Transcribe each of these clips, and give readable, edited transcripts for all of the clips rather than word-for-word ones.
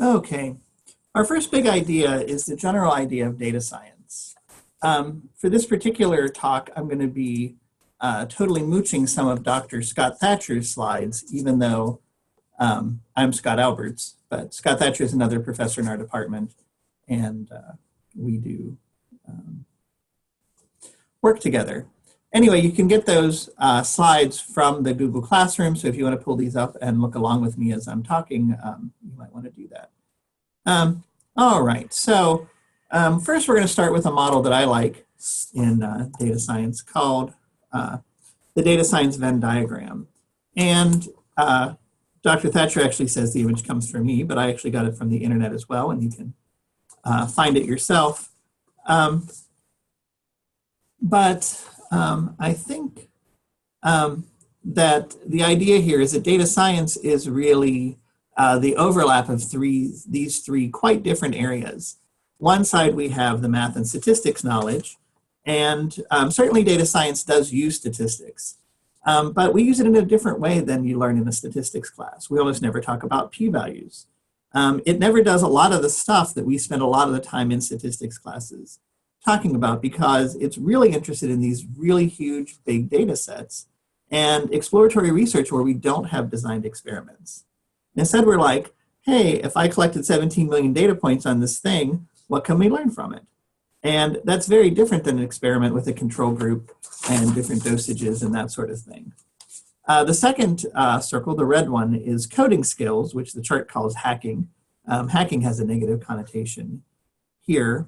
Okay, our first big idea is the general idea of data science. For this particular talk, I'm going to be totally mooching some of Dr. Scott Thatcher's slides, even though I'm Scott Alberts, but Scott Thatcher is another professor in our department, and we do work together. Anyway, you can get those slides from the Google Classroom, so if you want to pull these up and look along with me as I'm talking, you might want to do that. All right, so first we're going to start with a model that I like in data science called the data science Venn diagram. And Dr. Thatcher actually says the image comes from me, but I actually got it from the internet as well, and you can find it yourself. I think that the idea here is that data science is really the overlap of these three quite different areas. One side we have the math and statistics knowledge, and certainly data science does use statistics, but we use it in a different way than you learn in a statistics class. We almost never talk about p-values. It never does a lot of the stuff that we spend a lot of the time in statistics classes talking about, because it's really interested in these really huge big data sets and exploratory research where we don't have designed experiments. Instead, we're like, hey, if I collected 17 million data points on this thing, what can we learn from it? And that's very different than an experiment with a control group and different dosages and that sort of thing. The second circle, the red one, is coding skills, which the chart calls hacking. Hacking has a negative connotation here.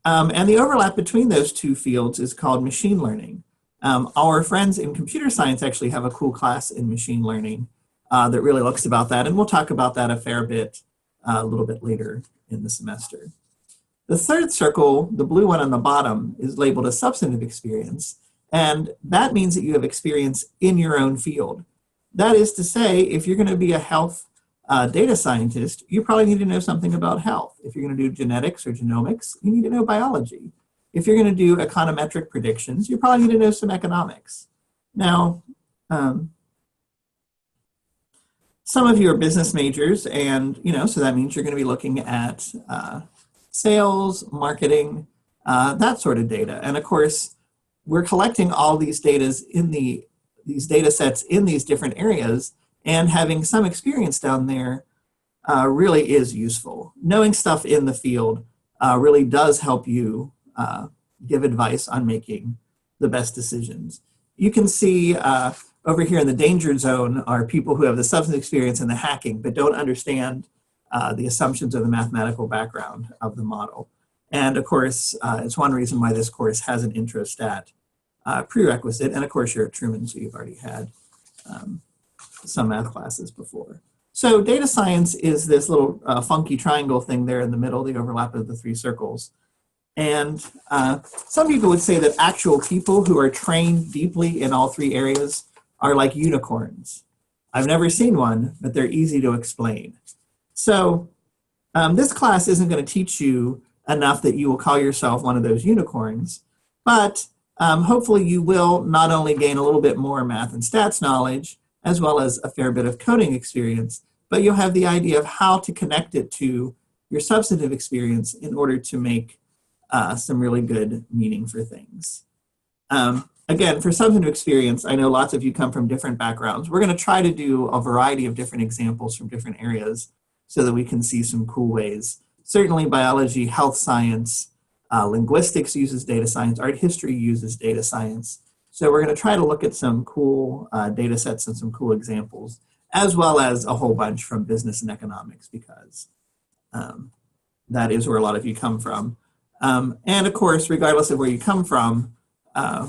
And the overlap between those two fields is called machine learning. Our friends in computer science actually have a cool class in machine learning that really looks about that, and we'll talk about that a fair bit a little bit later in the semester. The third circle, the blue one on the bottom, is labeled a substantive experience, and that means that you have experience in your own field. That is to say, if you're going to be a health data scientist, you probably need to know something about health. If you're going to do genetics or genomics, you need to know biology. If you're going to do econometric predictions, you probably need to know some economics. Now, some of you are business majors, and so that means you're going to be looking at sales, marketing, that sort of data. And of course, we're collecting all these data sets in these different areas, and having some experience down there really is useful. Knowing stuff in the field really does help you give advice on making the best decisions. You can see over here in the danger zone are people who have the substance experience and the hacking, but don't understand the assumptions of the mathematical background of the model. And of course, it's one reason why this course has an introstat prerequisite. And of course, you're at Truman, so you've already had some math classes before. So data science is this little funky triangle thing there in the middle, the overlap of the three circles. And some people would say that actual people who are trained deeply in all three areas are like unicorns. I've never seen one, but they're easy to explain. So this class isn't going to teach you enough that you will call yourself one of those unicorns, but hopefully you will not only gain a little bit more math and stats knowledge, as well as a fair bit of coding experience, but you'll have the idea of how to connect it to your substantive experience in order to make some really good meaning for things. Again, for substantive experience, I know lots of you come from different backgrounds. We're going to try to do a variety of different examples from different areas so that we can see some cool ways. Certainly biology, health science, linguistics uses data science, art history uses data science. So we're going to try to look at some cool data sets and some cool examples, as well as a whole bunch from business and economics, because that is where a lot of you come from. And of course, regardless of where you come from,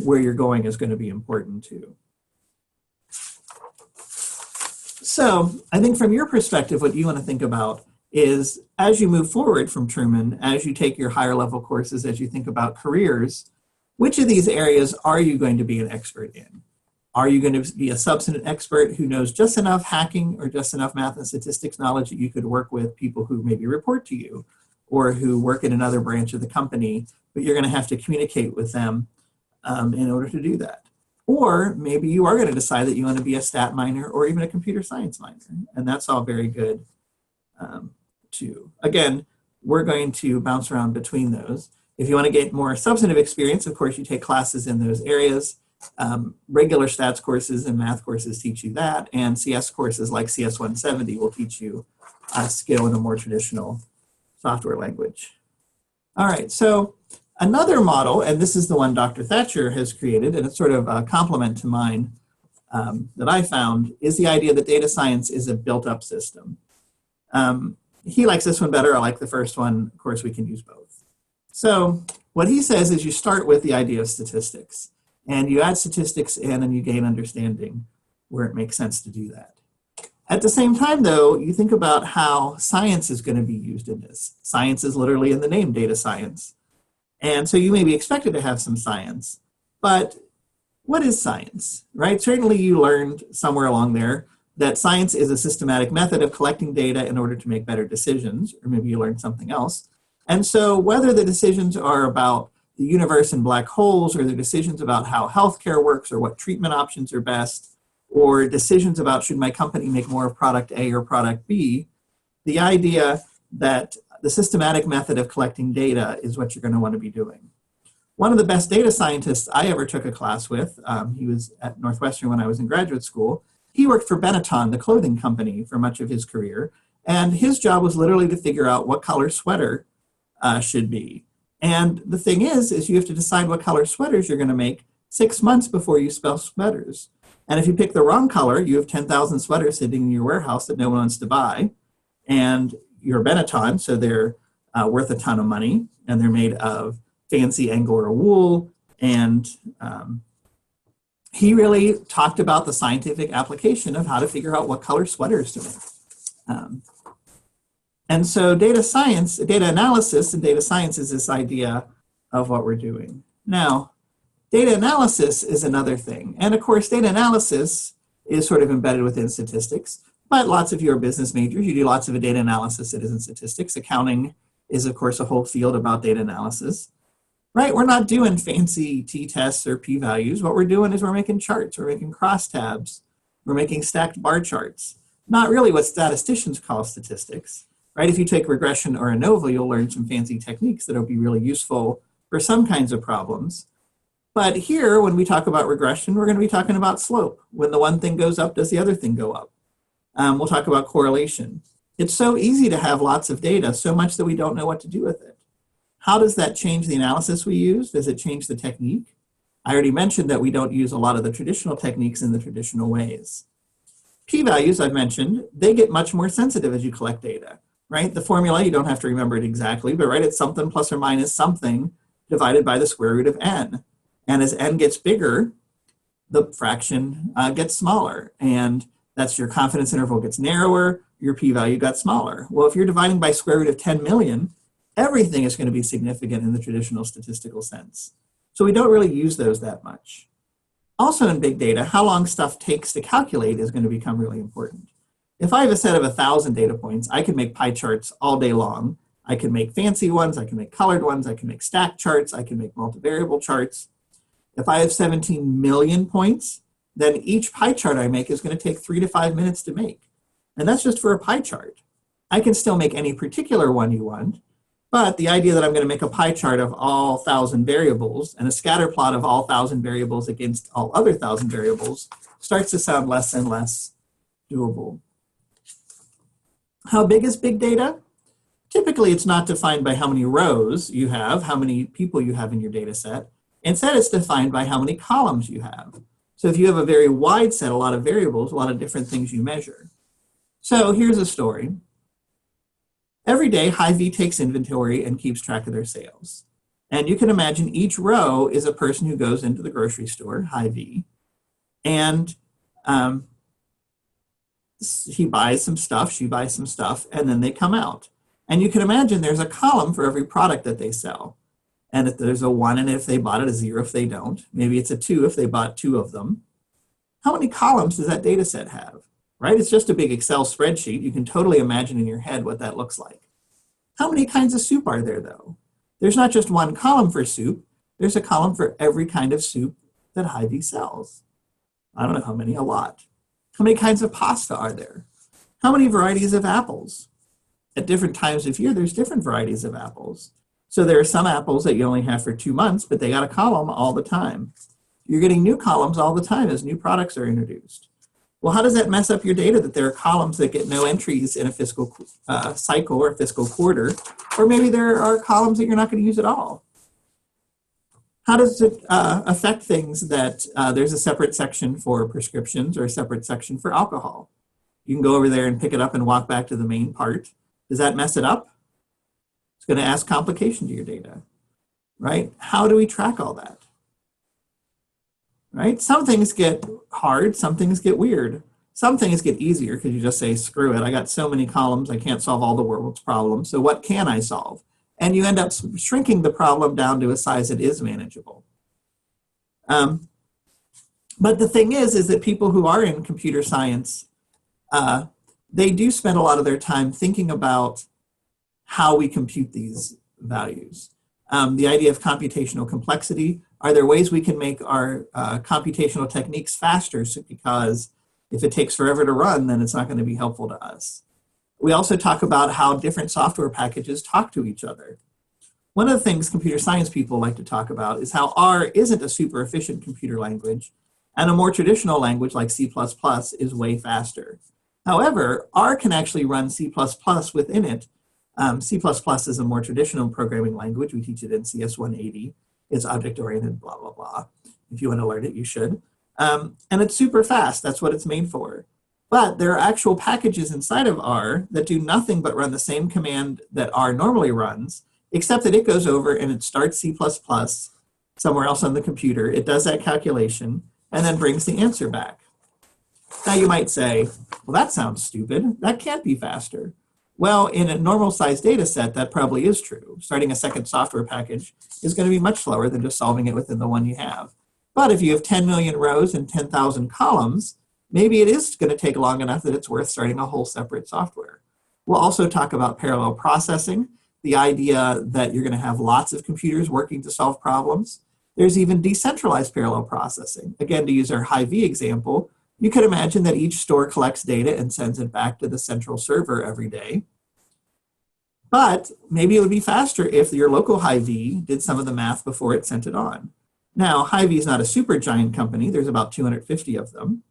where you're going is going to be important too. So I think from your perspective, what you want to think about is as you move forward from Truman, as you take your higher level courses, as you think about careers, which of these areas are you going to be an expert in? Are you going to be a substantive expert who knows just enough hacking or just enough math and statistics knowledge that you could work with people who maybe report to you or who work in another branch of the company, but you're going to have to communicate with them in order to do that? Or maybe you are going to decide that you want to be a stat minor or even a computer science minor, and that's all very good 2. Again, we're going to bounce around between those. If you want to get more substantive experience, of course, you take classes in those areas. Regular stats courses and math courses teach you that, and CS courses like CS 170 will teach you a skill in a more traditional software language. All right, so another model, and this is the one Dr. Thatcher has created, and it's sort of a complement to mine that I found, is the idea that data science is a built-up system. He likes this one better. I like the first one. Of course, we can use both. So what he says is you start with the idea of statistics, and you add statistics in and you gain understanding where it makes sense to do that. At the same time, though, you think about how science is going to be used in this. Science is literally in the name, data science. And so you may be expected to have some science, but what is science, right? Certainly you learned somewhere along there that science is a systematic method of collecting data in order to make better decisions, or maybe you learned something else. And so whether the decisions are about the universe and black holes, or the decisions about how healthcare works, or what treatment options are best, or decisions about should my company make more of product A or product B, the idea that the systematic method of collecting data is what you're going to want to be doing. One of the best data scientists I ever took a class with, he was at Northwestern when I was in graduate school. He worked for Benetton, the clothing company, for much of his career. And his job was literally to figure out what color sweater should be. And the thing is you have to decide what color sweaters you're going to make 6 months before you spell sweaters. And if you pick the wrong color, you have 10,000 sweaters sitting in your warehouse that no one wants to buy. And you're Benetton, so they're worth a ton of money, and they're made of fancy Angora wool. And he really talked about the scientific application of how to figure out what color sweaters to make. And so data science, data analysis and data science is this idea of what we're doing. Now, data analysis is another thing. And of course, data analysis is sort of embedded within statistics, but lots of you are business majors. You do lots of data analysis that isn't statistics. Accounting is, of course, a whole field about data analysis. Right, we're not doing fancy t-tests or p-values. What we're doing is we're making charts, we're making crosstabs, we're making stacked bar charts. Not really what statisticians call statistics, right? If you take regression or ANOVA, you'll learn some fancy techniques that'll be really useful for some kinds of problems. But here, when we talk about regression, we're going to be talking about slope. When the one thing goes up, does the other thing go up? We'll talk about correlation. It's so easy to have lots of data, so much that we don't know what to do with it. How does that change the analysis we use? Does it change the technique? I already mentioned that we don't use a lot of the traditional techniques in the traditional ways. P-values, I've mentioned, they get much more sensitive as you collect data, right? The formula, you don't have to remember it exactly, but right, it's something plus or minus something divided by the square root of n. And as n gets bigger, the fraction gets smaller. And that's your confidence interval gets narrower, your p-value got smaller. Well, if you're dividing by square root of 10 million, everything is going to be significant in the traditional statistical sense. So we don't really use those that much. Also in big data, how long stuff takes to calculate is going to become really important. If I have a set of 1,000 data points, I can make pie charts all day long. I can make fancy ones, I can make colored ones, I can make stack charts, I can make multivariable charts. If I have 17 million points, then each pie chart I make is going to take 3 to 5 minutes to make. And that's just for a pie chart. I can still make any particular one you want, but the idea that I'm going to make a pie chart of all 1,000 variables and a scatter plot of all 1,000 variables against all other 1,000 variables starts to sound less and less doable. How big is big data? Typically, it's not defined by how many rows you have, how many people you have in your data set. Instead, it's defined by how many columns you have. So if you have a very wide set, a lot of variables, a lot of different things you measure. So here's a story. Every day, Hy-Vee takes inventory and keeps track of their sales. And you can imagine each row is a person who goes into the grocery store, Hy-Vee, and he buys some stuff, she buys some stuff, and then they come out. And you can imagine there's a column for every product that they sell. And if there's a 1 in it if they bought it, a 0 if they don't. Maybe it's a 2 if they bought 2 of them. How many columns does that data set have? Right? It's just a big Excel spreadsheet. You can totally imagine in your head what that looks like. How many kinds of soup are there, though? There's not just one column for soup. There's a column for every kind of soup that Hy-Vee sells. I don't know how many, a lot. How many kinds of pasta are there? How many varieties of apples? at different times of year, there's different varieties of apples. So there are some apples that you only have for 2 months, but they got a column all the time. You're getting new columns all the time as new products are introduced. Well, how does that mess up your data that there are columns that get no entries in a fiscal cycle or fiscal quarter, or maybe there are columns that you're not going to use at all? How does it affect things that there's a separate section for prescriptions or a separate section for alcohol? You can go over there and pick it up and walk back to the main part. Does that mess it up? It's going to add complication to your data, right? How do we track all that? Right? Some things get hard, some things get weird. Some things get easier because you just say, screw it, I got so many columns, I can't solve all the world's problems, so what can I solve? And you end up shrinking the problem down to a size that is manageable. But the thing is that people who are in computer science, they do spend a lot of their time thinking about how we compute these values. The idea of computational complexity, are there ways we can make our computational techniques faster? Because if it takes forever to run, then it's not going to be helpful to us. We also talk about how different software packages talk to each other. One of the things computer science people like to talk about is how R isn't a super efficient computer language, and a more traditional language like C++ is way faster. However, R can actually run C++ within it. C++ is a more traditional programming language. We teach it in CS 180. It's object-oriented, blah, blah, blah. If you want to learn it, you should. And it's super fast. That's what it's made for. But there are actual packages inside of R that do nothing but run the same command that R normally runs, except that it goes over and it starts C++ somewhere else on the computer. It does that calculation and then brings the answer back. Now you might say, well, that sounds stupid. That can't be faster. Well, in a normal size data set, that probably is true. Starting a second software package is going to be much slower than just solving it within the one you have. But if you have 10 million rows and 10,000 columns, maybe it is going to take long enough that it's worth starting a whole separate software. We'll also talk about parallel processing, the idea that you're going to have lots of computers working to solve problems. There's even decentralized parallel processing. Again, to use our Hy-V example, you could imagine that each store collects data and sends it back to the central server every day. But maybe it would be faster if your local Hy-V did some of the math before it sent it on. Now, Hy-V is not a super giant company. There's about 250 of them.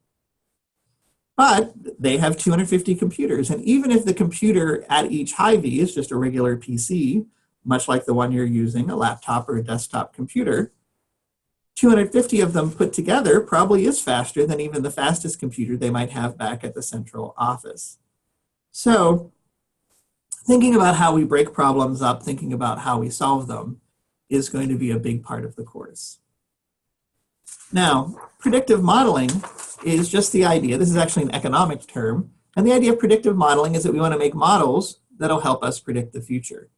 But they have 250 computers. And even if the computer at each Hy-V is just a regular PC, much like the one you're using, a laptop or a desktop computer, 250 of them put together probably is faster than even the fastest computer they might have back at the central office. So thinking about how we break problems up, thinking about how we solve them is going to be a big part of the course. Now, predictive modeling is just the idea. This is actually an economic term. And the idea of predictive modeling is that we want to make models that'll help us predict the future.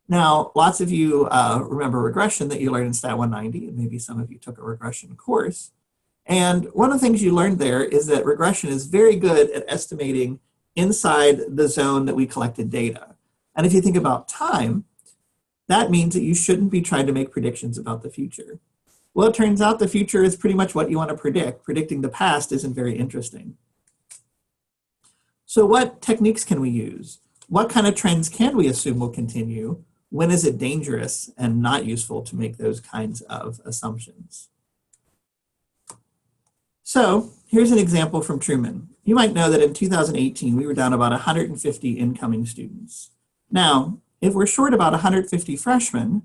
Now, lots of you remember regression that you learned in Stat 190, and maybe some of you took a regression course. And one of the things you learned there is that regression is very good at estimating inside the zone that we collected data. And if you think about time, that means that you shouldn't be trying to make predictions about the future. Well, it turns out the future is pretty much what you want to predict. Predicting the past isn't very interesting. So what techniques can we use? What kind of trends can we assume will continue? When is it dangerous and not useful to make those kinds of assumptions? So here's an example from Truman. You might know that in 2018, we were down about 150 incoming students. Now, if we're short about 150 freshmen,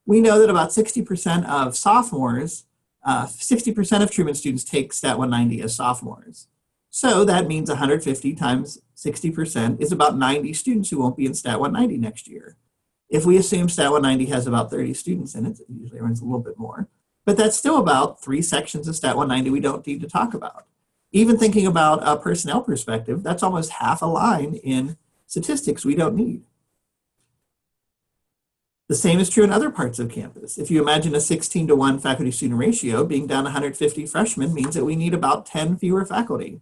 we know that about 60% of sophomores, 60% of Truman students take Stat 190 as sophomores. So that means 150 times 60% is about 90 students who won't be in Stat 190 next year. If we assume Stat 190 has about 30 students in it, it usually runs a little bit more, but that's still about 3 sections of Stat 190 we don't need to talk about. Even thinking about a personnel perspective, that's almost half a line in statistics we don't need. The same is true in other parts of campus. If you imagine a 16-to-1 faculty-student ratio, being down 150 freshmen means that we need about 10 fewer faculty.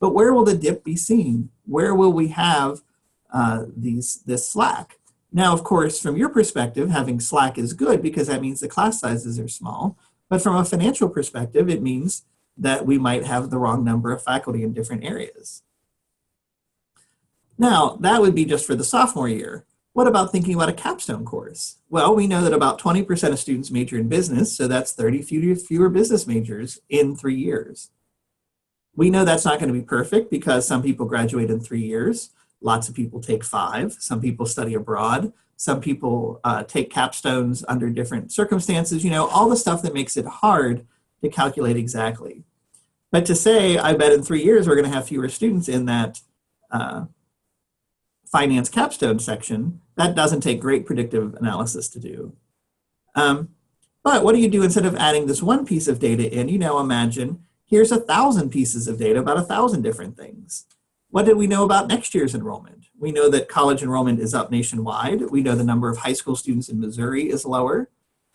But where will the dip be seen? Where will we have this slack? Now, of course, from your perspective, having slack is good because that means the class sizes are small. But from a financial perspective, it means that we might have the wrong number of faculty in different areas. Now, that would be just for the sophomore year. What about thinking about a capstone course? Well, we know that about 20% of students major in business, so that's 30 fewer business majors in 3 years. We know that's not going to be perfect because some people graduate in 3 years. Lots of people take 5. Some people study abroad. Some people take capstones under different circumstances, all the stuff that makes it hard to calculate exactly. But to say, I bet in 3 years we're going to have fewer students in that finance capstone section, that doesn't take great predictive analysis to do. But what do you do instead of adding this one piece of data in? Imagine here's 1,000 pieces of data about 1,000 different things. What did we know about next year's enrollment? We know that college enrollment is up nationwide. We know the number of high school students in Missouri is lower.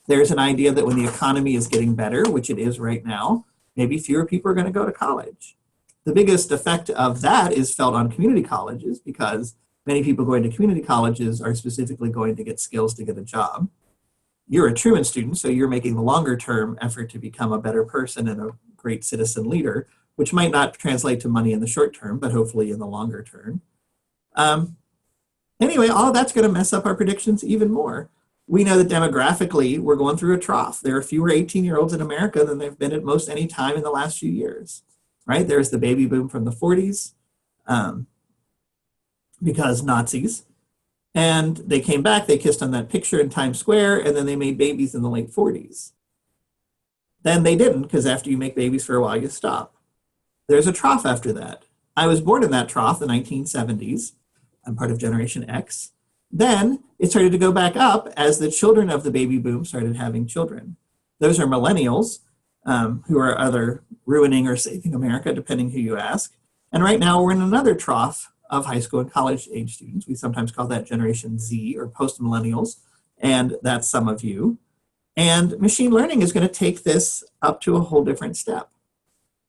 There's an idea that when the economy is getting better, which it is right now, maybe fewer people are going to go to college. The biggest effect of that is felt on community colleges because many people going to community colleges are specifically going to get skills to get a job. You're a Truman student, so you're making the longer term effort to become a better person and a great citizen leader, which might not translate to money in the short term, but hopefully in the longer term. Anyway, all of that's going to mess up our predictions even more. We know that demographically, we're going through a trough. There are fewer 18-year-olds in America than there've been at most any time in the last few years, right? There's the baby boom from the 40s because Nazis. And they came back, they kissed on that picture in Times Square, and then they made babies in the late 40s. Then they didn't, because after you make babies for a while, you stop. There's a trough after that. I was born in that trough, the 1970s. I'm part of Generation X. Then it started to go back up as the children of the baby boom started having children. Those are millennials, who are either ruining or saving America, depending who you ask. And right now we're in another trough of high school and college age students. We sometimes call that Generation Z or post-millennials, and that's some of you. And machine learning is going to take this up to a whole different step.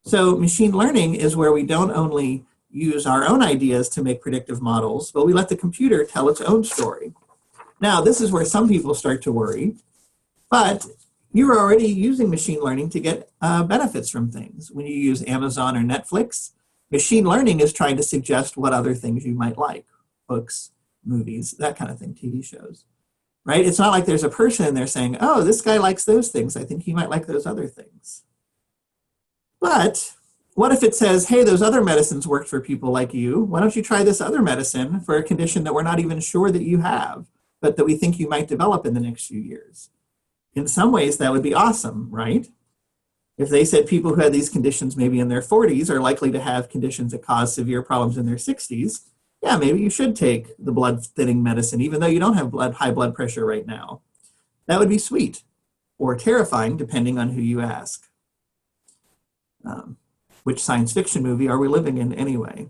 So machine learning is where we don't only use our own ideas to make predictive models, but we let the computer tell its own story. Now, this is where some people start to worry, but you're already using machine learning to get benefits from things. When you use Amazon or Netflix, machine learning is trying to suggest what other things you might like, books, movies, that kind of thing, TV shows, right? It's not like there's a person in there saying, oh, this guy likes those things. I think he might like those other things. But what if it says, hey, those other medicines worked for people like you. Why don't you try this other medicine for a condition that we're not even sure that you have, but that we think you might develop in the next few years? In some ways, that would be awesome, right? If they said people who had these conditions maybe in their 40s are likely to have conditions that cause severe problems in their 60s, yeah, maybe you should take the blood thinning medicine, even though you don't have high blood pressure right now. That would be sweet or terrifying, depending on who you ask. Which science fiction movie are we living in anyway?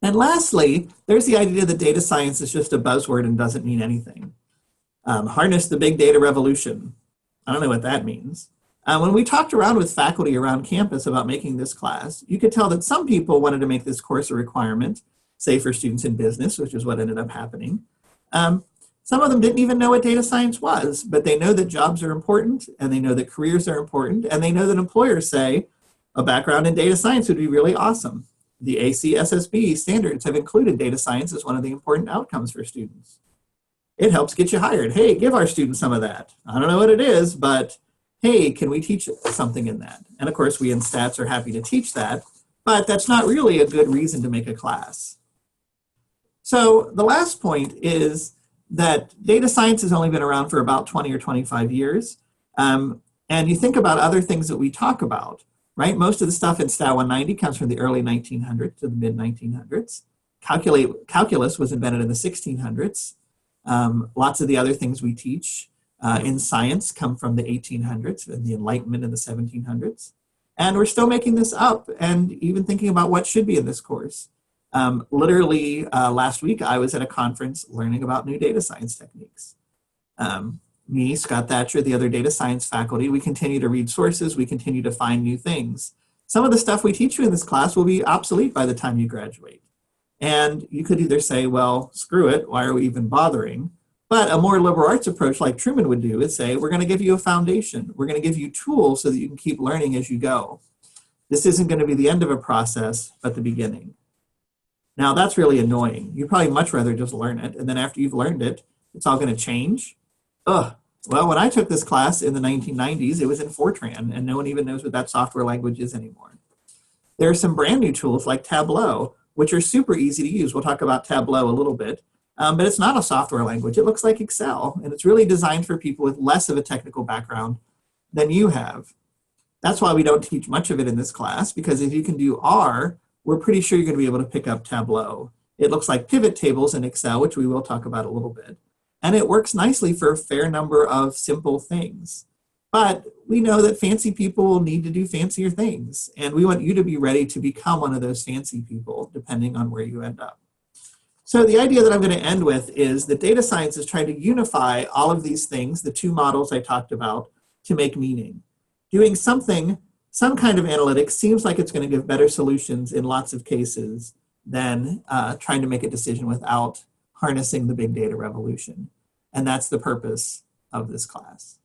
And lastly, there's the idea that data science is just a buzzword and doesn't mean anything. Harness the big data revolution. I don't know what that means. When we talked around with faculty around campus about making this class, you could tell that some people wanted to make this course a requirement, say for students in business, which is what ended up happening. Some of them didn't even know what data science was, but they know that jobs are important, and they know that careers are important, and they know that employers say a background in data science would be really awesome. The ACSSB standards have included data science as one of the important outcomes for students. It helps get you hired. Hey, give our students some of that. I don't know what it is, but hey, can we teach something in that? And of course, we in stats are happy to teach that, but that's not really a good reason to make a class. So the last point is that data science has only been around for about 20 or 25 years. And you think about other things that we talk about, right? Most of the stuff in Stat 190 comes from the early 1900s to the mid 1900s. Calculus was invented in the 1600s. Lots of the other things we teach in science come from the 1800s and the Enlightenment in the 1700s. And we're still making this up and even thinking about what should be in this course. Literally last week, I was at a conference learning about new data science techniques. Me, Scott Thatcher, the other data science faculty, we continue to read sources, we continue to find new things. Some of the stuff we teach you in this class will be obsolete by the time you graduate. And you could either say, well, screw it, why are we even bothering? But a more liberal arts approach like Truman would do is say, we're going to give you a foundation. We're going to give you tools so that you can keep learning as you go. This isn't going to be the end of a process, but the beginning. Now that's really annoying. You'd probably much rather just learn it. And then after you've learned it, it's all going to change. Ugh. Well, when I took this class in the 1990s, it was in Fortran, and no one even knows what that software language is anymore. There are some brand new tools like Tableau, which are super easy to use. We'll talk about Tableau a little bit, but it's not a software language. It looks like Excel, and it's really designed for people with less of a technical background than you have. That's why we don't teach much of it in this class, because if you can do R, we're pretty sure you're going to be able to pick up Tableau. It looks like pivot tables in Excel, which we will talk about a little bit. And it works nicely for a fair number of simple things. But we know that fancy people will need to do fancier things. And we want you to be ready to become one of those fancy people, depending on where you end up. So the idea that I'm going to end with is that data science is trying to unify all of these things, the two models I talked about, to make meaning. Doing something, some kind of analytics seems like it's going to give better solutions in lots of cases than trying to make a decision without harnessing the big data revolution. And that's the purpose of this class.